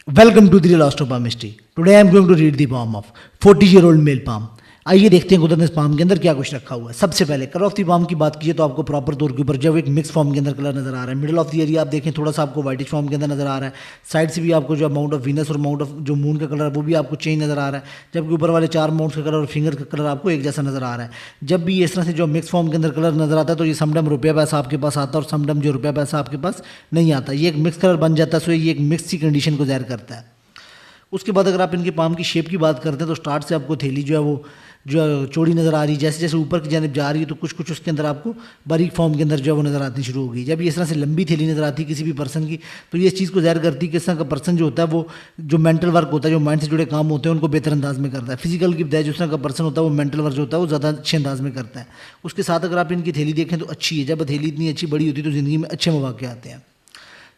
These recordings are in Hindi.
Welcome to the real Astro Palm Mystery. Today I am going to read the palm of 40-year-old male palm. आइए देखते हैं कुदरत ने इस पाम के अंदर क्या कुछ रखा हुआ है। सबसे पहले कलर ऑफ दी पाम की बात कीजिए तो आपको प्रॉपर तौर के ऊपर जब एक मिक्स फॉर्म के अंदर कलर नजर आ रहा है। मिडिल ऑफ द एरिया आप देखें थोड़ा सा आपको व्हाइटिश फॉर्म के अंदर नजर आ रहा है। साइड से भी आपको जो अमाउंट ऑफ वीनस और अमाउंट ऑफ जो मून का कलर है वो भी आपको चेंज नजर आ रहा है, जबकि ऊपर वाले 4 माउंट्स का कलर और फिंगर का कलर आपको एक जैसा नजर आ रहा है। जब भी इस तरह से जो मिक्स फॉर्म के अंदर कलर नजर आता है तो ये समडम रुपया पैसा आपके पास आता है और समडम जो रुपया पैसा आपके पास नहीं आता। ये एक मिक्स कलर बन जाता है, सो ये एक मिक्स सी कंडीशन को ज़ाहिर करता है। उसके बाद अगर आप इनके पाम की शेप की बात करते हैं तो स्टार्ट से आपको थैली जो है वो जो चौड़ी नज़र आ रही है, जैसे जैसे ऊपर की जानिब जा रही है तो कुछ कुछ उसके अंदर आपको बारीक फॉर्म के अंदर जो है वो नज़र आनी शुरू होगी। जब ये इस तरह से लंबी थैली नज़र आती है किसी भी पर्सन की तो ये इस चीज़ को ज़ाहिर करती है कि इस तरह का पर्सन जो होता है वो जो मेंटल वर्क होता है, जो माइंड से जुड़े काम होते हैं उनको बेहतर अंदाज में करता है। फिजिकल की बजाय जो इस तरह का पर्सन होता है वो मेंटल वर्क जो होता है वो ज़्यादा अच्छे अंदाज में करता है। उसके साथ अगर आप इनकी थैली देखें तो अच्छी है। जब हथेली इतनी अच्छी बड़ी होती है तो ज़िंदगी में अच्छे मौके आते हैं।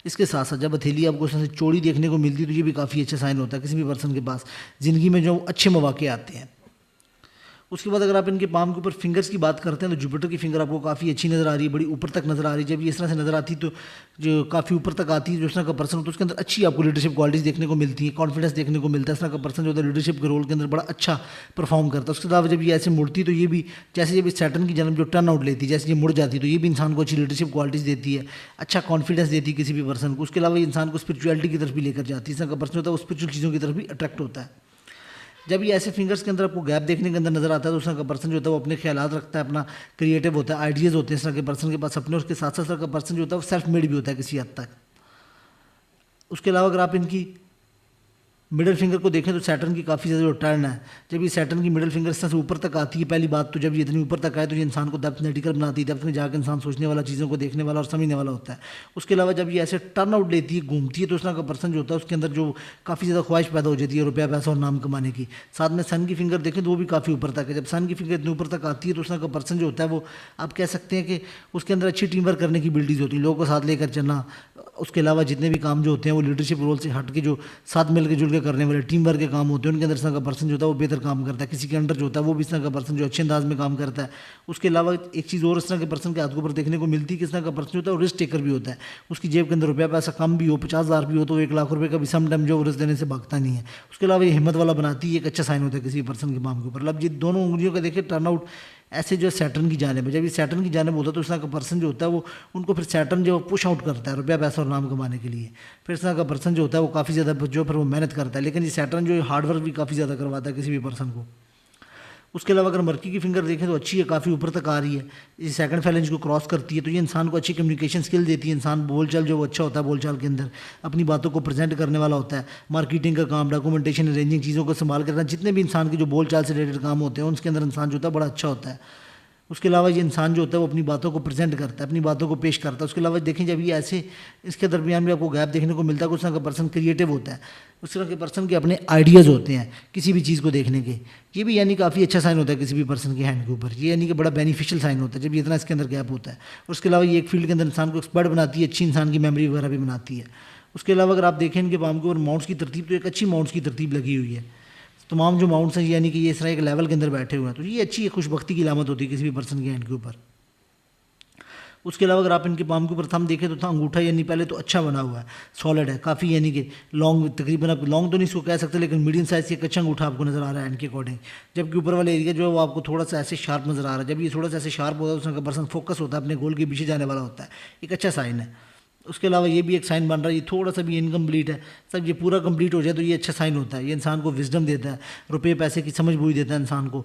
इसके साथ साथ जब हथेली आपको उसमें से चौड़ी देखने को मिलती है तो ये भी काफ़ी अच्छा साइन होता है किसी भी पर्सन के पास ज़िंदगी में जो अच्छे मौके आते हैं। उसके बाद अगर आप इनके पाम के ऊपर फिंगर्स की बात करते हैं तो जुपिटर की फिंगर आपको काफ़ी अच्छी नज़र आ रही है, बड़ी ऊपर तक नज़र आ रही है। जब ये इस तरह से नज़र आती है तो जो काफ़ी ऊपर तक आती है, जो इस तरह का पर्सन होता है उसके अंदर अच्छी आपको लीडरशिप क्वालिटीज़ देखने को मिलती है, कॉन्फिडेंस देखने को मिलता है। इस तरह का पर्सन जो होता है लीडरशिप के रोल के अंदर बड़ा अच्छा परफॉर्म करता है। उसके अलावा जब ये ऐसे मुड़ती है तो ये भी जैसे जब सैटर्न की जन्म जो टर्न आउट लेती है, जैसे ये मुड़ जाती है तो ये भी इंसान को अच्छी लीडरशिप क्वालिटीज़ देती है, अच्छा कॉन्फिडेंस देती है किसी भी पर्सन को। उसके अलावा ये इंसान को स्पिरिचुअलिटी की तरफ भी लेकर जाती है। इस तरह का पर्सन होता है वो स्पिरिचुअल चीज़ों की तरफ भी अट्रैक्ट होता है। जब ये ऐसे फिंगर्स के अंदर आपको गैप देखने के अंदर नजर आता है तो उस तरह का पर्सन जो होता है वो अपने ख्यालात रखता है, अपना क्रिएटिव होता है, आइडियाज़ होते हैं इस तरह के पर्सन के पास अपने। उसके साथ साथ तरह का पर्सन जो होता है वो सेल्फ मेड भी होता है किसी हद तक। उसके अलावा अगर आप इनकी मिडिल फिंगर को देखें तो सैटर्न की काफ़ी ज़्यादा जो टर्न है, जब ये सैटर्न की मिडिल फिंगर इस तरह से ऊपर तक आती है पहली बात तो जब ये इतनी ऊपर तक आए तो ये इंसान को डेप्थ मेडिकल बनाती है, डेप्थ में जाकर इंसान सोचने वाला, चीज़ों को देखने वाला और समझने वाला होता है। उसके अलावा जब ये ऐसे टर्न आउट लेती है, घूमती है तो उस तरह का पर्सन जो होता है उसके अंदर जो काफ़ी ज़्यादा ख्वाहिश पैदा हो जाती है रुपया पैसा और नाम कमाने की। साथ में सन की फिंगर देखें तो वो भी काफ़ी ऊपर तक है। जब सन की फिंगर इतनी ऊपर तक आती है तो उस तरह का पर्सन जो होता है वो आप कह सकते हैं कि उसके अंदर अच्छी टीम वर्क करने की एबिलिटीज़ होती है, लोगों को साथ लेकर चलना। उसके अलावा जितने भी काम जो होते हैं वो लीडरशिप रोल से हट के जो साथ मिलकर जुल के करने वाले टीम वर्क के काम होते हैं उनके अंदर इस तरह का पर्सन जो होता है वो बेहतर काम करता है। किसी के अंडर जो होता है वो भी इस तरह का पर्सन जो अच्छे अंदाज में काम करता है। उसके अलावा एक चीज़ और इस तरह के पर्सन के हाथ के ऊपर देखने को मिलती है कि इस तरह का पर्सन होता है वो रिस्क टेकर भी होता है। उसकी जेब के अंदर रुपया पैसा कम भी हो, 50,000 भी हो तो 1 लाख रुपये का भी सम टाइम जो रिस्क देने से भागता नहीं है। उसके अलावा ये हिम्मत वाला बनाती है, एक अच्छा साइन होता है किसी पर्सन के पाम के ऊपर। अब ये दोनों उंगलियों का देखिए टर्नआउट ऐसे जो सैटर्न की जानिब है, जब ये सैटर्न की जानिब होता है तो इस तरह का पर्सन जो होता है वो उनको फिर सैटर्न जो पुश आउट करता है रुपया पैसा और नाम कमाने के लिए। फिर इस तरह का पर्सन जो होता है वो काफ़ी ज़्यादा जो फिर वो मेहनत करता है, लेकिन ये सैटर्न जो हार्डवर्क भी काफ़ी ज़्यादा करवाता है किसी भी पर्सन को। उसके अलावा अगर मर्की की फिंगर देखें तो अच्छी है, काफ़ी ऊपर तक आ रही है, ये सेकंड फैलेंज को क्रॉस करती है तो ये इंसान को अच्छी कम्युनिकेशन स्किल देती है। इंसान बोलचाल जो वो अच्छा होता है, बोलचाल के अंदर अपनी बातों को प्रेजेंट करने वाला होता है। मार्केटिंग का काम, डॉक्यूमेंटेशन, अरेंजिंग चीज़ों को संभाल करना, जितने भी इंसान के जो बोलचाल से रिलेटेड काम होते हैं उनके अंदर इंसान जो होता है बड़ा अच्छा होता है। उसके अलावा ये इंसान जो होता है वो अपनी बातों को प्रेजेंट करता है, अपनी बातों को पेश करता है। उसके अलावा देखें जब ये ऐसे इसके दरमियान भी आपको गैप देखने को मिलता है, उस तरह का पर्सन क्रिएटिव होता है, उस तरह के पर्सन के अपने आइडियाज़ होते हैं किसी भी चीज़ को देखने के। ये भी यानी काफ़ी अच्छा साइन होता है किसी भी पर्सन के हैंड के ऊपर, ये यानी कि बड़ा बेनिफिशियल साइन होता है जब ये इतना इसके अंदर गैप होता है। उसके अलावा ये एक फील्ड के अंदर इंसान को एक्सपर्ट बनाती है, अच्छी इंसान की मेमोरी वगैरह भी बनाती है। उसके अलावा अगर आप देखें इनके पाम के ऊपर माउंट्स की तरतीब तो एक अच्छी माउंट्स की तरतीब लगी हुई है। तमाम जो माउंट्स हैं यानी कि ये इस तरह एक लेवल के अंदर बैठे हुए हैं तो ये अच्छी खुशबख्ती की अलामत होती है किसी भी पर्सन के हैंड के ऊपर। उसके अलावा अगर आप इनके पाम के ऊपर थंब देखें तो अंगूठा यानी पहले तो अच्छा बना हुआ है, सॉलिड है काफ़ी, यानी कि लॉन्ग, तकरीबन आप लॉन्ग तो नहीं इसको कह सकते लेकिन मीडियम साइज़ की एक अच्छा अंगूठा आपको नज़र आ रहा है हैंड के अकॉर्डिंग। जबकि ऊपर वाले एरिया जो है वो आपको थोड़ा सा ऐसे शार्प नज़र आ रहा है। जब ये थोड़ा सा ऐसे शार्प होता है उसमें पर्सन फोकस होता है, अपने गोल के पीछे जाने वाला होता है, एक अच्छा साइन है। उसके अलावा ये भी एक साइन बन रहा है, ये थोड़ा सा भी इनकम्प्लीट है, सब ये पूरा कंप्लीट हो जाए तो ये अच्छा साइन होता है। ये इंसान को विजडम देता है, रुपये पैसे की समझ बूझ देता है इंसान को।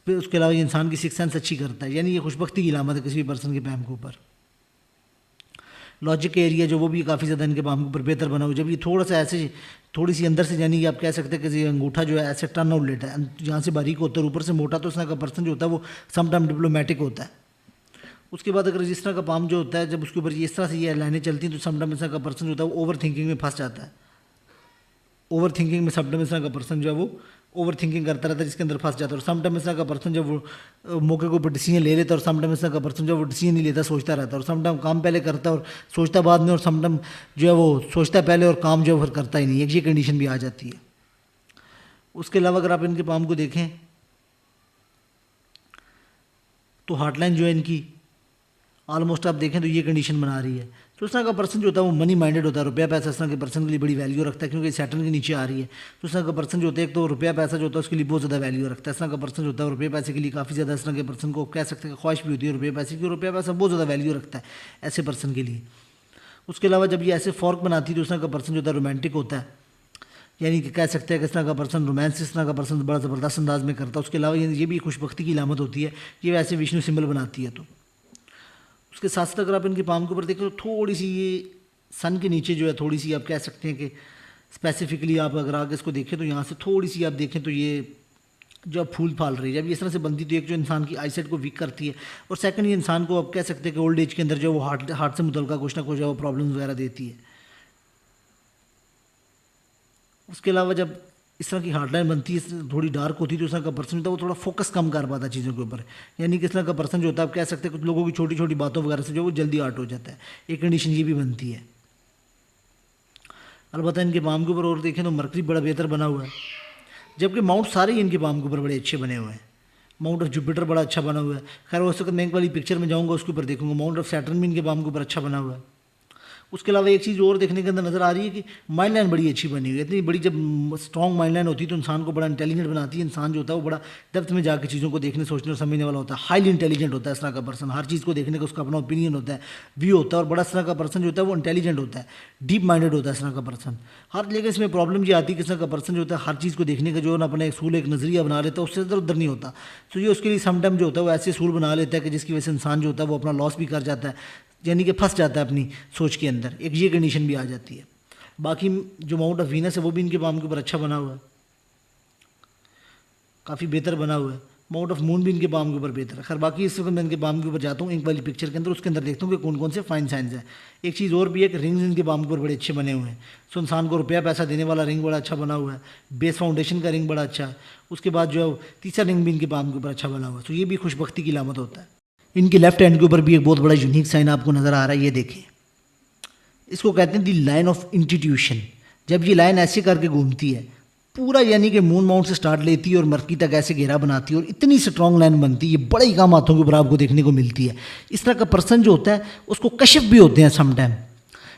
उसके अलावा ये इंसान की सिक्स सेंस अच्छी करता है, यानी ये खुशबख्ती की अलामत है किसी भी पर्सन के पैम के ऊपर। लॉजिक के एरिया जो वो भी काफ़ी ज़्यादा इनके पाम के ऊपर बेहतर बना हुआ। जब ये थोड़ा सा ऐसे थोड़ी सी अंदर से यानी कि आप कह सकते हैं कि अंगूठा जो है ऐसे टर्न आउट लेता है, जहाँ से बारीक होता है ऊपर से मोटा, तो इस तरह का पर्सन जो होता है वो समटाइम डिप्लोमेटिक होता है। उसके बाद अगर जिस तरह का पाम जो होता है जब उसके ऊपर इस तरह से ये लाइनें चलती हैं तो समटाइम इस तरह का पर्सन जो होता है वो ओवर थिंकिंग में फंस जाता है। ओवर थिंकिंग में समटाइम इस तरह का पर्सन जो है वो ओवर थिंकिंग करता रहता है, जिसके अंदर फंस जाता है। और समटाइम इस तरह का पर्सन जब वो मौके के ऊपर डिसीजन ले लेता है और समटाइम इस तरह का पर्सन जब वो डिसीजन नहीं लेता, सोचता रहता है। और समटाइम काम पहले करता है और सोचता बाद में, और समटाइम जो है वो सोचता पहले और काम जो है फिर करता ही नहीं, एक ये कंडीशन भी आ जाती है। उसके अलावा अगर आप इनके पाम को देखें तो हार्टलाइन जो है इनकी ऑलमोस्ट आप देखें तो ये कंडीशन बना रही है तो इस तरह का पर्सन जो होता है वो मनी माइंडेड होता है, रुपया पैसा इस तरह के पर्सन के लिए बड़ी वैल्यू रखता है, क्योंकि सैटर्न के नीचे आ रही है। तो इस तरह का पर्सन जो होता है, एक तो रुपया पैसा जो होता है उसके लिए बहुत ज़्यादा वैल्यू रखता है। इस तरह का पर्सन जो होता है रुपये पैसे के लिए काफ़ी ज़्यादा, इस तरह के पर्सन को कह सकते हैं ख्वाहिश भी होती है रुपये पैसे की, रुपया पैसा बहुत ज़्यादा वैल्यू रखता है ऐसे पर्सन के लिए। उसके अलावा जब ये ऐसे फॉर्क बनाती है तो उस तरह का पर्सन जो होता है रोमांटिक होता है, यानी कि कह सकते हैं कि इस तरह का पर्सन रोमांस इस तरह का पर्सन बड़ा ज़बरदस्त अंदाज में करता है। उसके अलावा ये भी खुशबख्ती की इलामत होती है, ये वैसे विष्णु सिंबल बनाती है। तो उसके साथ साथ अगर आप इनके पाम के ऊपर देखें तो थोड़ी सी ये सन के नीचे जो है थोड़ी सी आप कह सकते हैं कि स्पेसिफिकली आप अगर आगे इसको देखें तो यहाँ से थोड़ी सी आप देखें तो ये जो अब फूल फाल रही है, जब ये इस तरह से बनती तो एक जो इंसान की आईसाइट को वीक करती है, और सेकंड ये इंसान को आप कह सकते हैं कि ओल्ड एज के अंदर जो वो हार्ट से मुतल्लिका कुछ ना कुछ जो प्रॉब्लम्स वगैरह देती है। उसके अलावा जब इस तरह की हार्डलाइन बनती है थोड़ी डार्क होती है तो इस तरह का पर्सन होता है वो थोड़ा फोकस कम कर पाता है चीज़ों के ऊपर, यानी कि इस तरह का पर्सन जो होता है आप कह सकते हैं कुछ लोगों की छोटी छोटी बातों वगैरह से जो वो जल्दी आर्ट हो जाता है, एक कंडीशन ये भी बनती है। अलबत्ता इनके पाम के ऊपर और देखें तो मरकरी बड़ा बेहतर बना हुआ है, जबकि माउंट सारे ही इनके पाम के ऊपर बड़े अच्छे बने हुए हैं। माउंट ऑफ जुपिटर बड़ा अच्छा बना हुआ है, खैर उस वक्त मैं एक वाली पिक्चर में जाऊँगा उसके ऊपर देखूंगा। माउंट ऑफ सैटर्न भी इनके पाम के ऊपर अच्छा बना हुआ है। उसके अलावा एक चीज़ और देखने के अंदर नज़र आ रही है कि माइंड लाइन बड़ी अच्छी बनी हुई है, इतनी बड़ी जब स्ट्रॉन्ग माइंड लाइन होती है तो इंसान को बड़ा इंटेलिजेंट बनाती है। इंसान जो होता है वो बड़ा डेप्थ में जाकर चीज़ों को देखने सोचने और समझने वाला होता है, हाईली इंटेलिजेंट होता है इस तरह का पर्सन, हर चीज़ को देखने का उसका अपना ओपिनियन होता है, व्यू होता है, और बड़ा इस तरह का पर्सन जो होता है वो इंटेलिजेंट होता है, डीप माइंडेड होता है इस तरह का पर्सन। हर लेकिन इसमें प्रॉब्लम ये आती है कि इस तरह का पर्सन जो होता है हर चीज़ को देखने का जो है अपना एक सूल एक नज़रिया बना लेता है, उससे इधर उधर नहीं होता। तो ये उसके लिए समटाइम जो होता है वो ऐसे सूल बना लेता है कि जिसकी वजह से इंसान जो होता है वो अपना लॉस भी कर जाता है, यानी कि फंस जाता है अपनी सोच के अंदर, एक ये कंडीशन भी आ जाती है। बाकी जो माउंट ऑफ वीनस है वो भी इनके पाम के ऊपर अच्छा बना हुआ है, काफ़ी बेहतर बना हुआ है। माउंट ऑफ मून भी इनके पाम के ऊपर बेहतर है। खैर बाकी इस वक्त मैं इनके पाम के ऊपर जाता हूँ एक वाली पिक्चर के अंदर, उसके अंदर देखता हूँ कि कौन कौन से फाइन साइंस हैं। एक चीज़ और भी है कि रिंग्स इनके पाम के ऊपर बड़े अच्छे बने हुए हैं। सो इंसान को रुपया पैसा देने वाला रिंग बड़ा अच्छा बना हुआ है, बेस फाउंडेशन का रिंग बड़ा अच्छा है। उसके बाद जो है तीसरा रिंग भी इनके पाम के ऊपर अच्छा बना हुआ है। तो ये भी खुशबख्ती की इलामत होता है। इनके लेफ्ट हैंड के ऊपर भी एक बहुत बड़ा यूनिक साइन आपको नज़र आ रहा है, ये देखें, इसको कहते हैं दी लाइन ऑफ इंस्टीट्यूशन। जब ये लाइन ऐसे करके घूमती है पूरा, यानी कि मून माउंट से स्टार्ट लेती है और मरकी तक ऐसे घेरा बनाती है और इतनी स्ट्रॉन्ग लाइन बनती है, ये बड़े ही कम हाथों के ऊपर आपको देखने को मिलती है। इस तरह का पर्सन जो होता है उसको कशिफ भी होते हैं समटाइम,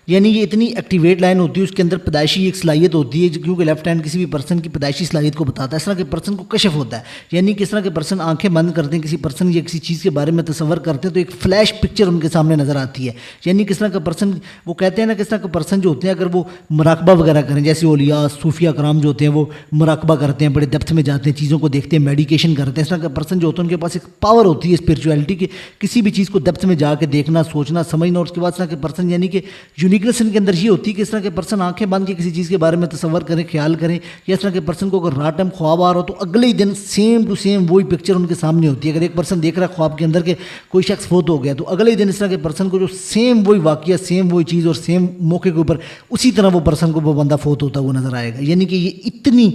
यानी ये इतनी एक्टिवेट लाइन होती है, उसके अंदर पैदाइशी एक सलाहियत होती है, क्योंकि लेफ्ट हैंड किसी भी पर्सन की पैदाइशी सलाहियत को बताता है। इस तरह के पर्सन को कशफ होता है, यानी कि इस तरह के पर्सन आंखें बंद करते हैं, किसी पर्सन या किसी चीज़ के बारे में तसव्वुर करते हैं तो एक फ्लैश पिक्चर उनके सामने नज़र आती है। यानी किस तरह का पर्सन, वो कहते हैं ना किस तरह के पर्सन जो होते हैं अगर वो मुराकबा वगैरह करें, जैसे औलिया सूफिया कराम जो होते हैं वो मुराकबा करते हैं, बड़े डेप्थ में जाते हैं, चीज़ों को देखते हैं, मेडिकेशन करते हैं। इस तरह का पर्सन जो होता है उनके पास एक पावर होती है स्पिरिचुअलिटी की, किसी भी चीज़ को डेप्थ में जाकर देखना, सोचना, समझना। और उसके बाद इस तरह के पर्सन यानी कि यूनिकनेस इनके अंदर ये होती है कि इस तरह के पर्सन आंखें बंद के किसी चीज़ के बारे में तसव्वुर करें, ख्याल करें, या इस तरह के पर्सन को अगर रात टाइम ख्वाब आ रहा हो तो अगले ही दिन सेम टू सेम वही पिक्चर उनके सामने होती है। अगर एक पर्सन देख रहा है ख्वाब के अंदर के कोई शख्स फोत हो गया तो अगले ही दिन इस तरह के पर्सन को जो सेम वही वाकया, सेम वही चीज़ और सेम मौके के ऊपर उसी तरह वो पर्सन को वो बंदा फोत होता वो नज़र आएगा। यानी कि ये इतनी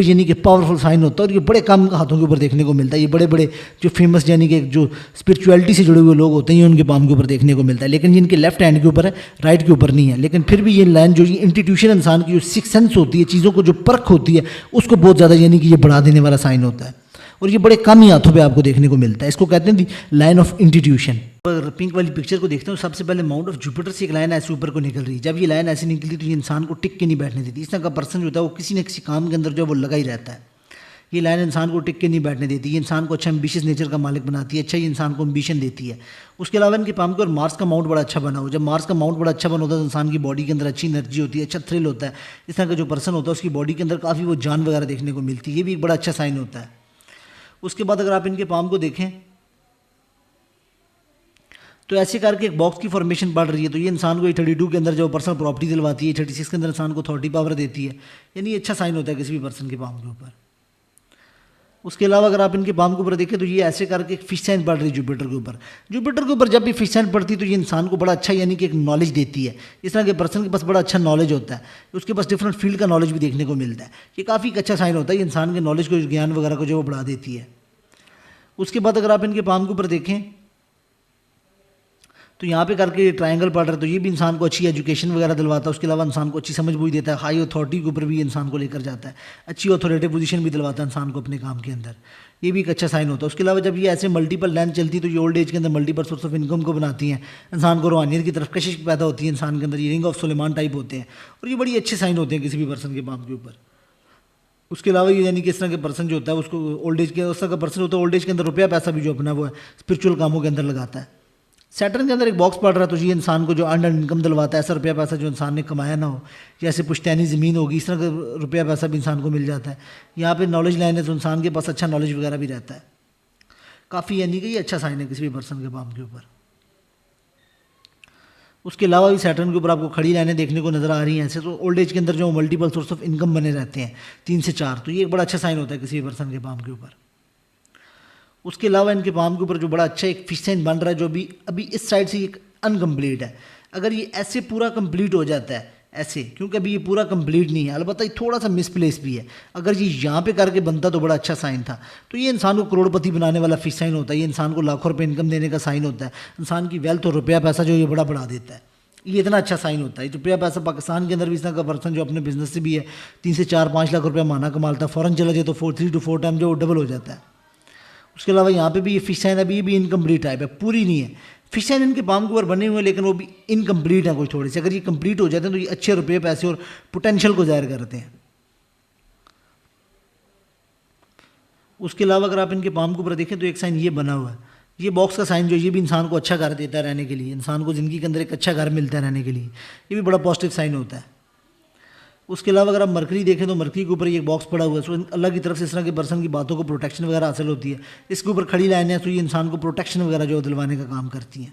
यानी कि पावरफुल साइन होता है और ये बड़े कम हाथों के ऊपर देखने को मिलता है। ये बड़े बड़े जो फेमस यानी कि जो स्पिरिचुअलिटी से जुड़े हुए लोग होते हैं उनके पाम के ऊपर देखने को मिलता है, लेकिन ये इनके लेफ्ट हैंड के ऊपर है, राइट के ऊपर नहीं है। लेकिन फिर भी ये लाइन जो इंस्टीट्यूशन इंसान की जो सिक्स सेंस होती है, चीज़ों को जो परख होती है, उसको बहुत ज़्यादा यानी कि ये बढ़ा देने वाला साइन होता है और ये बड़े कम ही हाथों पे आपको देखने को मिलता है। इसको कहते हैं दी लाइन ऑफ इंस्टीट्यूशन। अगर पिंक वाली पिक्चर को देखते हो सबसे पहले माउंट ऑफ जुपिटर से एक लाइन ऐसे ऊपर को निकल रही है। जब ये लाइन ऐसे निकलती तो ये इंसान को टिक के नहीं बैठने देती। इस तरह का पर्सन जो होता है वो किसी न किसी काम के अंदर जो है वो लगा ही रहता है। ये लाइन इंसान को टिक के नहीं बैठने देती, ये इंसान को अच्छा एम्बिशियस नेचर का मालिक बनाती है, अच्छा ये इंसान को एम्बिशन देती है। उसके अलावा इनके पाम के और मार्स का माउंट बड़ा अच्छा बना हो। जब मार्स का माउंट बड़ा अच्छा बना होता है तो इंसान की बॉडी के अंदर अच्छी एनर्जी होती है, अच्छा थ्रिल होता है। इस तरह का जो पर्सन होता है उसकी बॉडी के अंदर काफ़ी वो जान वगैरह देखने को मिलती है, ये भी एक बड़ा अच्छा साइन होता है। उसके बाद अगर आप इनके पाम को देखें तो ऐसे करके एक बॉक्स की फॉर्मेशन बढ़ रही है, तो ये इंसान को 32 के अंदर जो पर्सनल प्रॉपर्टी दिलवाती है, 36 के अंदर इंसान को अथॉरिटी पावर देती है, यानी ये अच्छा साइन होता है किसी भी पर्सन के पाम के ऊपर। उसके अलावा अगर आप इनके पाम के ऊपर देखें तो ये ऐसे करके एक फिश साइन पड़ रही है जुपिटर के ऊपर। जुपिटर के ऊपर जब भी फिश साइन पड़ती है तो ये इंसान को बड़ा अच्छा यानी कि एक नॉलेज देती है। इस तरह के पर्सन के पास बड़ा अच्छा नॉलेज होता है, उसके पास डिफरेंट फील्ड का नॉलेज भी देखने को मिलता है। ये काफ़ी अच्छा साइन होता है, ये इंसान के नॉलेज को, ज्ञान वगैरह को जो वो बढ़ा देती है। उसके बाद अगर आप इनके पाम के ऊपर देखें तो यहाँ पे करके ये ट्रायंगल पढ़ रहा है, तो ये भी इंसान को अच्छी एजुकेशन वगैरह दिलवाता है, उसके अलावा इंसान को अच्छी समझ बूझ देता है, हाई अथॉरिटी के ऊपर भी इंसान को लेकर जाता है, अच्छी अथॉरिटी पोजीशन भी दिलवाता है इंसान को अपने काम के अंदर। ये भी एक अच्छा साइन होता है। उसके अलावा जब ये ऐसे मल्टीपल लेंथ चलती है तो ये ओल्ड एज के अंदर मल्टीपल सोर्स ऑफ इनकम को बनाती हैं, इंसान को रूहानियत की तरफ कशिश पैदा होती है इंसान के अंदर, ये रिंग ऑफ सुलेमान टाइप होते हैं, और ये बड़ी अच्छे साइन होते हैं किसी भी पर्सन के पाम के ऊपर। उसके अलावा ये यानी कि इस तरह के पर्सन जो होता है उसको ओल्ड एज के उस तरह का पर्सन होता है ओल्ड एज के अंदर रुपया पैसा भी जो अपना वो है स्पिरिचुअल कामों के अंदर लगाता है। सैटर्न के अंदर एक बॉक्स पड़ रहा है, तो ये इंसान को जो अर्न इनकम दिलवाता है, ऐसा रुपया पैसा जो इंसान ने कमाया ना हो, जैसे पुश्तैनी ज़मीन होगी, इस तरह का रुपया पैसा भी इंसान को मिल जाता है। यहाँ पे नॉलेज लाइन है तो इंसान के पास अच्छा नॉलेज वगैरह भी रहता है काफ़ी, यानी कि ये अच्छा साइन है किसी भी पर्सन के पाम के ऊपर। उसके अलावा भी सैटर्न के ऊपर आपको खड़ी लाइनें देखने को नज़र आ रही हैं ऐसे, तो ओल्ड एज के अंदर जो मल्टीपल सोर्स ऑफ इनकम बने रहते हैं 3 से 4, तो ये एक बड़ा अच्छा साइन होता है किसी भी पर्सन के पाम के ऊपर। उसके अलावा इनके पाम के ऊपर जो बड़ा अच्छा एक फिश साइन बन रहा है जो अभी इस साइड से एक अनकम्प्लीट है, अगर ये ऐसे पूरा कंप्लीट हो जाता है ऐसे, क्योंकि अभी ये पूरा कंप्लीट नहीं है, अलबत्ता ये थोड़ा सा मिसप्लेस भी है, अगर ये यहाँ पे करके बनता तो बड़ा अच्छा साइन था। तो ये इंसान को करोड़पति बनाने वाला फिश साइन होता है, ये इंसान को लाखों रुपये इनकम देने का साइन होता है, इंसान की वेल्थ और रुपया पैसा जो ये बड़ा बढ़ा देता है, ये इतना अच्छा साइन होता है। रुपया पैसा पाकिस्तान के अंदर भी इस तरह का पर्सन जो अपने बिजनेस से भी है 3 से 4-5 लाख रुपया माना कमाता है, फ़ौरन चला जाए तो 3 to 4 टाइम जो डबल हो जाता है। उसके अलावा यहाँ पे भी ये फिश साइन अभी भी इनकम्प्लीट टाइप है, पूरी नहीं है। फिश साइन इनके पाम के ऊपर बने हुए हैं लेकिन वो भी इनकम्प्लीट है कुछ थोड़े से, अगर ये कंप्लीट हो जाते हैं तो ये अच्छे रुपये पैसे और पोटेंशियल को जाहिर करते हैं। उसके अलावा अगर आप इनके पाम के ऊपर देखें तो एक साइन ये बना हुआ है, ये बॉक्स का साइन जो ये भी इंसान को अच्छा घर देता है रहने के लिए, इंसान को ज़िंदगी के अंदर एक अच्छा घर मिलता है रहने के लिए, ये भी बड़ा पॉजिटिव साइन होता है। उसके अलावा अगर आप मरकरी देखें तो मरकरी के ऊपर ये एक बॉक्स पड़ा हुआ है, सो अल्लाह की तरफ से इस तरह के पर्सन की बातों को प्रोटेक्शन वगैरह हासिल होती है। इसके ऊपर खड़ी लाइन है तो ये इंसान को प्रोटेक्शन वगैरह जो दिलवाने का काम करती हैं,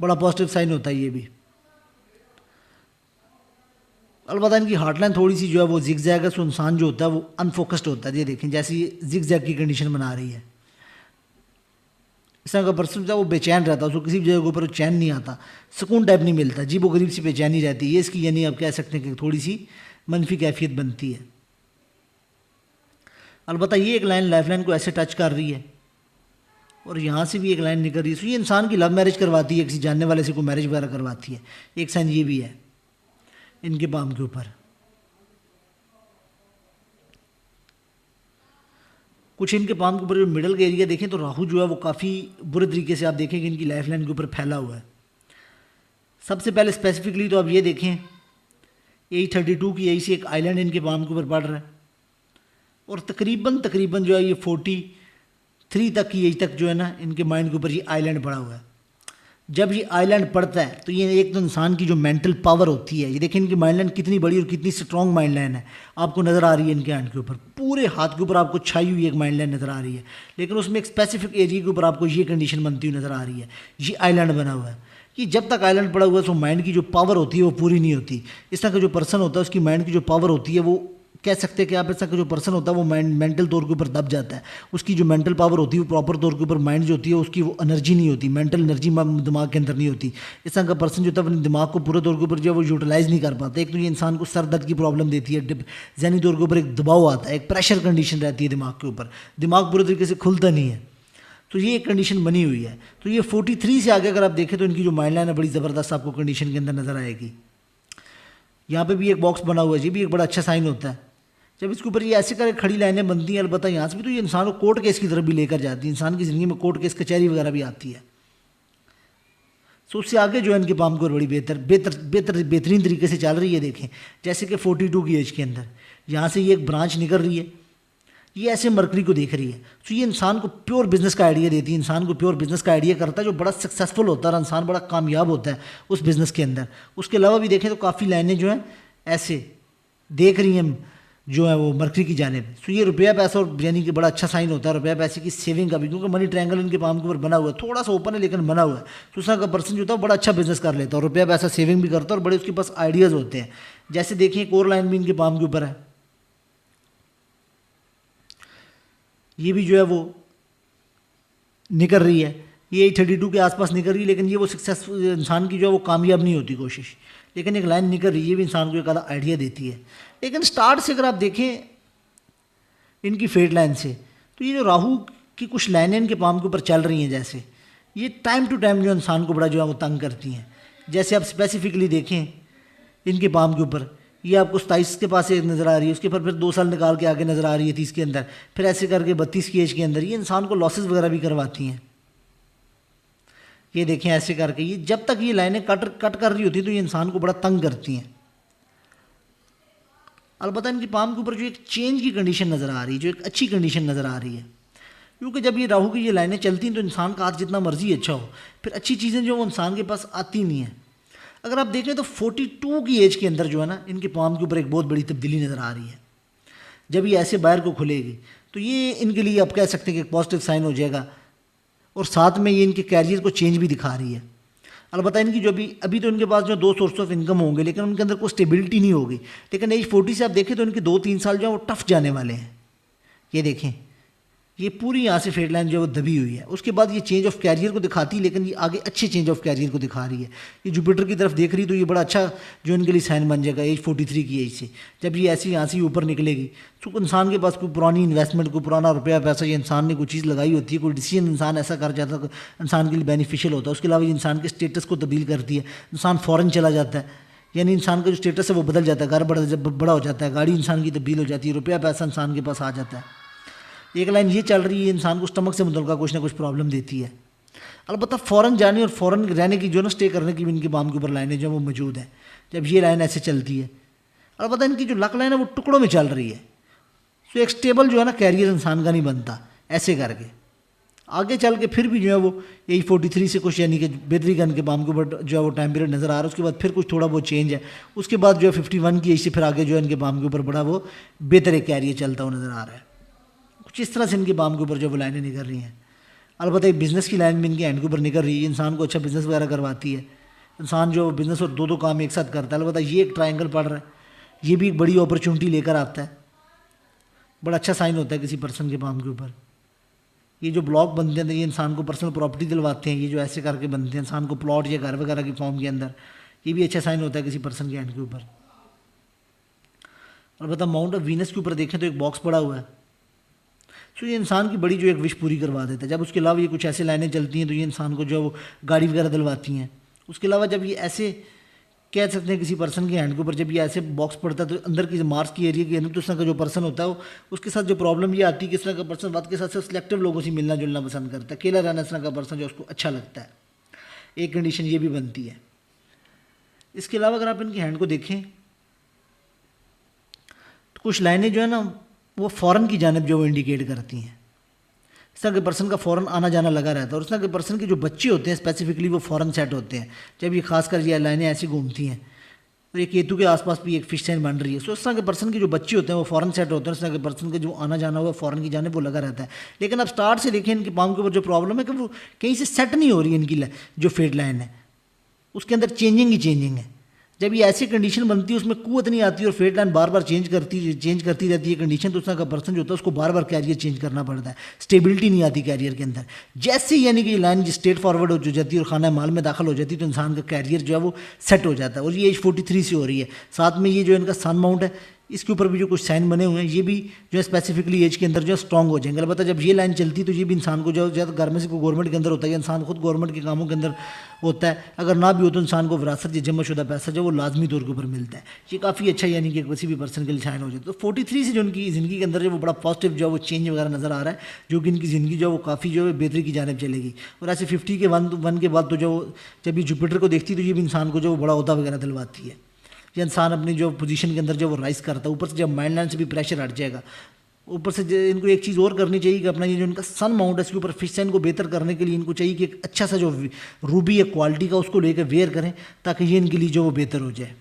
बड़ा पॉजिटिव साइन होता है ये भी। अलबत्ता इनकी हार्टलाइन थोड़ी सी जो है वो जिग जैग है, सो इंसान जो होता है वो अनफोकस्ड होता है। ये देखें जैसे ये जिग जैग की कंडीशन बना रही है, इस तरह का पर्सन जो है वो बेचैन रहता है, उसको किसी भी जगह के ऊपर चैन नहीं आता, सुकून टाइप नहीं मिलता, जी वो गरीब सी बेचैनी रहती है, ये इसकी यानी आप कह सकते हैं कि थोड़ी सी मनफी कैफियत बनती है। अलबत्ता ये एक लाइन लाइफ लाइन को ऐसे टच कर रही है और यहाँ से भी एक लाइन निकल रही है, तो ये इंसान की लव मैरिज करवाती है, किसी जानने वाले से कोई मैरिज वगैरह करवाती है। एक साइन ये भी है इनके पाम के ऊपर। कुछ इनके पाम के ऊपर जो मिडल का एरिया देखें तो राहु जो है वो काफ़ी बुरे तरीके से आप देखें कि इनकी लाइफ लाइन के ऊपर फैला हुआ है। सबसे पहले स्पेसिफिकली तो आप ये देखें A32 की यही से एक आइलैंड इनके पाम के ऊपर पड़ रहा है और तकरीबन जो है ये 43 तक की एज तक जो है ना इनके माइंड के ऊपर ये आइलैंड पड़ा हुआ है। जब ये आइलैंड पड़ता है तो ये एक तो इंसान की जो मेंटल पावर होती है, ये देखिए इनकी माइंड लाइन कितनी बड़ी और कितनी स्ट्रॉन्ग माइंड लाइन है, आपको नज़र आ रही है इनके हैंड के ऊपर, पूरे हाथ के ऊपर आपको छाई हुई एक माइंड लाइन नज़र आ रही है, लेकिन उसमें एक स्पेसिफिक एरिया के ऊपर आपको ये कंडीशन बनती हुई नज़र आ रही है, ये आइलैंड बना हुआ है कि जब तक आइलैंड पड़ा हुआ है तो माइंड की जो पावर होती है वो पूरी नहीं होती। इस तरह का जो पर्सन होता है उसकी माइंड की जो पावर होती है वो कह सकते हैं कि आप इस तरह का जो पर्सन होता है वो मेंटल तौर के ऊपर दब जाता है, उसकी जो मेंटल पावर होती है वो प्रॉपर तौर के ऊपर माइंड जो होती है उसकी वो एनर्जी नहीं होती, मेंटल एनर्जी दिमाग के अंदर नहीं होती। इस तरह का पर्सन जो होता है अपने दिमाग को पूरे तौर के ऊपर जो है वो यूटिलाइज़ नहीं कर पाता। एक तो ये इंसान को सर दर्द की प्रॉब्लम देती है, ज़हनी तौर के ऊपर एक दबाव आता है, एक प्रेशर कंडीशन रहती है दिमाग के ऊपर, दिमाग पूरे तरीके से खुलता नहीं है, तो ये एक कंडीशन बनी हुई है। तो ये 43 से आगे अगर आप देखें तो इनकी जो माइंड लाइन है बड़ी ज़बरदस्त आपको कंडीशन के अंदर नज़र आएगी। यहाँ पे भी एक बॉक्स बना हुआ है, ये भी एक बड़ा अच्छा साइन होता है। जब इसके ऊपर ये ऐसे करके खड़ी लाइनें बनती हैं, अलबत्ता यहाँ से भी तो ये इंसान को कोर्ट केस की तरफ भी लेकर जाती है, इंसान की ज़िंदगी में कोर्ट केस कचहरी वगैरह भी आती है। सो उससे आगे जो है इनके पाम को बड़ी बेहतरीन तरीके से चल रही है। देखें जैसे कि 42 की एज के अंदर यहाँ से ये एक ब्रांच निकल रही है, ये ऐसे मरकरी को देख रही है, तो ये इंसान को प्योर बिजनेस का आइडिया देती है, इंसान को प्योर बिजनेस का आइडिया करता है जो बड़ा सक्सेसफुल होता है और इंसान बड़ा कामयाब होता है उस बिज़नेस के अंदर। उसके अलावा भी देखें तो काफ़ी लाइनें जो हैं ऐसे देख रही हैं जो है वो मरकरी की जानिब। तो ये रुपया पैसा और यानी कि बड़ा अच्छा साइन होता है रुपया पैसे की सेविंग का भी, क्योंकि मनी ट्रायंगल इनके पाम के ऊपर बना हुआ है, थोड़ा सा ओपन है लेकिन बना हुआ है। तो उसका पर्सन जो होता है बड़ा अच्छा बिजनेस कर लेता है और रुपया पैसा सेविंग भी करता है और बड़े उसके पास आइडियाज़ होते हैं। जैसे देखिए एक और लाइन भी इनके पाम के ऊपर है, ये भी जो है वो निकल रही है, ये 32 के आसपास निकल रही है, लेकिन ये वो सक्सेसफुल इंसान की जो है वो कामयाब नहीं होती कोशिश, लेकिन एक लाइन निकल रही है, ये भी इंसान को एक आधा आइडिया देती है। लेकिन स्टार्ट से अगर आप देखें इनकी फेट लाइन से तो ये जो राहु की कुछ लाइनें इनके पाम के ऊपर चल रही हैं, जैसे ये टाइम टू टाइम जो इंसान को बड़ा जो है वो तंग करती हैं। जैसे आप स्पेसिफिकली देखें इनके पाम के ऊपर, ये आपको 27 के पास एक नज़र आ रही है, उसके ऊपर फिर 2 साल निकाल के आगे नज़र आ रही है 30 के अंदर, फिर ऐसे करके 32 की एज के अंदर। ये इंसान को लॉसेस वगैरह भी करवाती हैं। ये देखें ऐसे करके, ये जब तक ये लाइनें कट कर रही होती हैं तो ये इंसान को बड़ा तंग करती हैं। अलबत्ता इनकी पाम के ऊपर जो एक चेंज की कंडीशन नज़र आ रही है, जो एक अच्छी कंडीशन नज़र आ रही है, क्योंकि जब ये राहु की ये लाइनें चलती हैं तो इंसान का हाथ जितना मर्जी अच्छा हो, फिर अच्छी चीज़ें जो वो इंसान के पास आती नहीं हैं। अगर आप देखें तो 42 की एज के अंदर जो है ना, इनके पाम के ऊपर एक बहुत बड़ी तब्दीली नज़र आ रही है। जब ये ऐसे बाहर को खुलेगी तो ये इनके लिए आप कह सकते हैं कि एक पॉजिटिव साइन हो जाएगा, और साथ में ये इनके कैरियर को चेंज भी दिखा रही है। अलबत्ता इनकी जो अभी तो इनके पास जो 2 सोर्स ऑफ इनकम होंगे, लेकिन उनके अंदर कोई स्टेबिलिटी नहीं होगी। लेकिन एज 40 से आप देखें तो इनके 2-3 साल जो है वो टफ जाने वाले हैं। ये देखें, ये पूरी यहाँ से फेड लाइन जो है वो दबी हुई है। उसके बाद ये चेंज ऑफ कैरियर को दिखाती है, लेकिन ये आगे अच्छे चेंज ऑफ कैरियर को दिखा रही है। ये जुपिटर की तरफ देख रही है तो ये बड़ा अच्छा जो इनके लिए साइन बन जाएगा एज 43 की एज से। जब ये ऐसी यहाँ से ऊपर निकलेगी तो इंसान के पास कोई पुरानी इन्वेस्टमेंट, कोई पुराना रुपया पैसा, ये इंसान ने कोई चीज़ लगाई होती है, कोई डिसीजन इंसान ऐसा कर जाता है इंसान के लिए बेनिफिशियल होता है। उसके अलावा ये इंसान के स्टेटस को तब्दील करती है। इंसान फ़ौरन चला जाता है, यानी इंसान का जो स्टेटस है वो बदल जाता है। घर बड़ा हो जाता है, गाड़ी इंसान की तब्दील हो जाती है, रुपया पैसा इंसान के पास आ जाता है। एक लाइन ये चल रही है, इंसान को स्टमक से मुतल्लिक़ कुछ ना कुछ प्रॉब्लम देती है। अलबत्ता फ़ौरन जाने और फ़ौरन रहने की जो ना स्टे करने की भी इनके बाम के ऊपर लाइनें जो वो मौजूद हैं। जब ये लाइन ऐसे चलती है, अलबत्ता इनकी जो लक लाइन है वो टुकड़ों में चल रही है। तो एक स्टेबल जो है ना कैरियर इंसान का नहीं बनता ऐसे करके। आगे चल के फिर भी जो है वो यही 43 से कुछ यानी कि बेहतरी का इनके बाम के ऊपर जो है वो टाइम पीरियड नज़र आ रहा है। उसके बाद फिर कुछ थोड़ा बहुत चेंज है। उसके बाद जो है 51 की एज से फिर आगे जो है इनके बाम के ऊपर बड़ा वो बेहतर एक कैरियर चलता हुआ नज़र आ रहा है। कुछ इस तरह से इनके बाम के ऊपर जो वो लाइनें निकल रही हैं। अलबत्ता एक बिज़नेस की लाइन भी इनके हैंड के ऊपर निकल रही है। इंसान को अच्छा बिज़नेस वगैरह करवाती है। इंसान जो बिज़नेस और दो काम एक साथ करता है। अलबत्ता ये एक ट्रायंगल पड़ रहा है, ये भी एक बड़ी अपॉर्चुनिटी लेकर आता है। बड़ा अच्छा साइन होता है किसी पर्सन के बाम के ऊपर। ये जो ब्लॉक बनते हैं ये इंसान को पर्सनल प्रॉपर्टी दिलवाते हैं। ये जो ऐसे करके बनते हैं इंसान को प्लॉट या घर वगैरह की फॉर्म के अंदर, ये भी अच्छा साइन होता है किसी पर्सन के हैंड के ऊपर। अलबत्ता माउंट ऑफ वीनस के ऊपर देखें तो एक बॉक्स पड़ा हुआ है। तो ये इंसान की बड़ी जो एक विश पूरी करवा देता है। जब उसके अलावा ये कुछ ऐसे लाइनें चलती हैं तो ये इंसान को जो वो गाड़ी वगैरह दिलवाती हैं। उसके अलावा जब ये ऐसे कह सकते हैं किसी पर्सन के हैंड के ऊपर जब ये ऐसे बॉक्स पड़ता है तो अंदर की मार्स की एरिया के अंदर तो उस तरह का जो पर्सन होता है वो उसके साथ जो प्रॉब्लम ये आती है कि इस तरह का पर्सन बात के साथ साथ सिलेक्टिव लोगों से मिलना जुलना पसंद करता है। अकेला रहना इस तरह का पर्सन जो उसको अच्छा लगता है। एक कंडीशन ये भी बनती है। इसके अलावा अगर आप इनके हैंड को देखें तो कुछ लाइनें जो है ना वो फ़ौरन की जानिब जो वो इंडिकेट करती हैं। इस तरह के पर्सन का फ़ौरन आना जाना लगा रहता है। और इस तरह के पर्सन के जो बच्चे होते हैं स्पेसिफिकली वो फ़ौरन सेट होते हैं जब ये खासकर ये लाइनें ऐसी घूमती हैं। और ये केतु के आसपास भी एक फिश साइन बन रही है। सो इस तरह के पर्सन के जो बच्चे होते हैं वो फ़ौरन सेट होते हैं। इस तरह के पर्सन का जो आना जाना हुआ फ़ौरन की जानिब वो लगा रहता है। लेकिन अब स्टार्ट से देखें इनके पाम के ऊपर जो प्रॉब्लम है कि वो कहीं से सेट नहीं हो रही है। इनकी जो फेड लाइन है उसके अंदर चेंजिंग ही चेंजिंग है। जब ये ऐसी कंडीशन बनती है उसमें कुव्वत नहीं आती और फेड लाइन बार बार चेंज करती रहती है कंडीशन, तो उस तरह का पर्सन जो होता है उसको बार बार कैरियर चेंज करना पड़ता है। स्टेबिलिटी नहीं आती कैरियर के अंदर। जैसे यानी कि ये लाइन स्ट्रेट फॉरवर्ड हो जाती है और खाना माल में दाखिल हो जाती है तो इंसान का कैरियर जो है वो सेट हो जाता है। और ये एज 43 से हो रही है। साथ में ये जो इनका सन माउंट है इसके ऊपर भी जो कुछ साइन बने हुए हैं ये भी जो है स्पेसिफिकली एज के अंदर जो स्ट्रॉन्ग हो जाएंगे। अलबत्ता जब ये लाइन चलती है तो ये भी इंसान को जो ज़्यादा घर में से कोई गवर्नमेंट के अंदर होता है या इंसान खुद गवर्नमेंट के कामों के अंदर होता है, अगर ना भी हो तो इंसान को विरासत या जमाशुदा पैसा जो वो लाजमी तौर के ऊपर मिलता है। ये काफ़ी अच्छा यानी कि किसी भी पर्सन के लिए साइन हो जाए। तो 43 से जो उनकी ज़िंदगी के अंदर जो वो बड़ा पॉजिटिव जो है वो चेंज वगैरह नज़र आ रहा है, जो कि इनकी ज़िंदगी जो है वो काफ़ी जो है बेहतरी की जानिब चलेगी। और ऐसे 50 के वन के बाद तो जो जब ये जुपिटर को देखती है तो ये भी इंसान को जो बड़ा ओहदा वगैरह दिलवाती है। ये इंसान अपनी जो पोजीशन के अंदर जो वो राइज करता है। ऊपर से जब माइंड लाइन से भी प्रेशर हट जाएगा। ऊपर से इनको एक चीज़ और करनी चाहिए कि अपना ये जो इनका सन माउंट है इसके ऊपर फिश साइन को बेहतर करने के लिए इनको चाहिए कि एक अच्छा सा जो रूबी है क्वालिटी का उसको लेकर वेयर करें ताकि ये इनके लिए जो वो बेहतर हो जाए।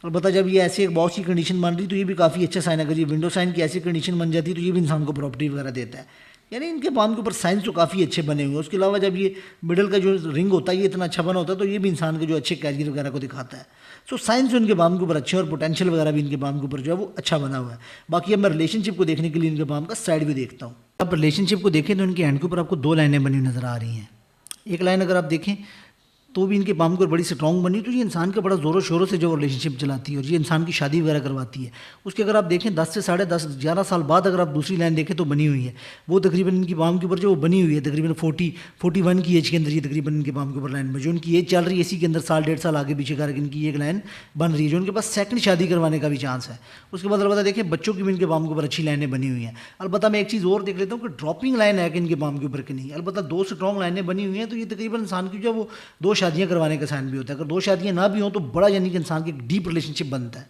और बता जब ये ऐसे एक बॉक्स की कंडीशन बन रही तो ये भी काफ़ी अच्छा साइन है। अगर ये विंडो साइन की ऐसी कंडीशन बन जाती है तो ये भी इंसान को प्रॉपर्टी वगैरह देता है। यानी इनके पाम के ऊपर साइंस तो काफ़ी अच्छे बने हुए हैं। उसके अलावा जब ये मिडल का जो रिंग होता है ये इतना अच्छा बना होता है तो ये भी इंसान के जो अच्छे कैरियर वगैरह को दिखाता है। सो साइंस जो इनके बाम के ऊपर अच्छे और पोटेंशियल वगैरह भी इनके बाम के ऊपर जो है वो अच्छा बना हुआ है। बाकी अब मैं रिलेशनशिप को देखने के लिए इनके बाम का साइड भी देखता हूँ। अब रिलेशनशिप को देखें तो इनके हैंड के ऊपर आपको 2 लाइनें बनी नज़र आ रही हैं। एक लाइन अगर आप देखें तो भी इनके पाम को बड़ी स्ट्रॉन्ग बनी, तो ये इंसान का बड़ा ज़ोरों शोरों से जो रिलेशनशिप चलाती है और ये इंसान की शादी वगैरह करवाती है। उसके अगर आप देखें 10 से 10.5 11 साल बाद अगर आप दूसरी लाइन देखें तो बनी हुई है, वो तकरीबन इनकी पाम के ऊपर जो वो बनी हुई है तकरीबन 41 की एज के अंदर, ये तकरीबन इनके पाम के ऊपर लाइन में जो उनकी एज चल रही है इसी के अंदर साल 1.5 साल आगे पीछे करके इनकी एक लाइन बन रही है, जो उनके पास सेकंड शादी करवाने का भी चांस है। उसके बाद अलबत्ता देखें बच्चों की भी इनके पाम के ऊपर अच्छी लाइनें बनी हुई हैं। अलबत्ता मैं एक चीज़ और देख लेता हूँ कि ड्रॉपिंग लाइन है कि इनके पाम के ऊपर कि नहीं। अलबत्ता 2 स्ट्रॉन्ग लाइनें बनी हुई हैं, तो ये तकरीबन इंसान की जो वो 2 शादियाँ करवाने का साइन भी होता है। अगर 2 शादियाँ ना भी हों तो बड़ा यानी कि इंसान की एक डीप रिलेशनशिप बनता है।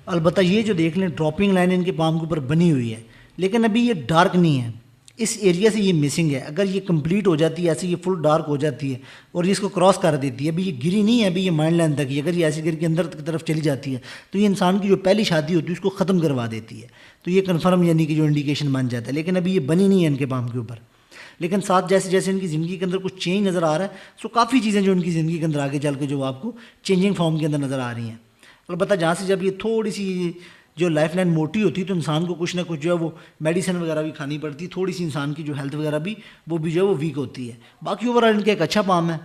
अलबत्ता ये जो देख लें ड्रॉपिंग लाइन इनके पाम के ऊपर बनी हुई है, लेकिन अभी ये डार्क नहीं है, इस एरिया से ये मिसिंग है। अगर ये कंप्लीट हो जाती है ऐसे, ये फुल डार्क हो जाती है और ये इसको क्रॉस कर देती है, अभी ये गिरी नहीं है, अभी ये माइंड लाइन तक ही, अगर ये ऐसे गिर के अंदर की तरफ चली जाती है तो ये इंसान की जो पहली शादी होती है उसको ख़त्म करवा देती है। तो ये कन्फर्म यानी कि जो इंडिकेशन बन जाता है, लेकिन अभी ये बनी नहीं है इनके पाम के ऊपर। लेकिन साथ जैसे जैसे इनकी ज़िंदगी के अंदर कुछ चेंज नज़र आ रहा है, सो काफ़ी चीज़ें जो इनकी ज़िंदगी के अंदर आगे चल के जो आपको चेंजिंग फॉर्म के अंदर नज़र आ रही हैं। अलबत्ता जहाँ से जब ये थोड़ी सी जो लाइफ लाइन मोटी होती है तो इंसान को कुछ ना कुछ जो है वो मेडिसिन वगैरह भी खानी पड़ती है, थोड़ी सी इंसान की जो हेल्थ वगैरह भी वो जो है वो वीक होती है। बाकी ओवरऑल इनका एक अच्छा पाम है।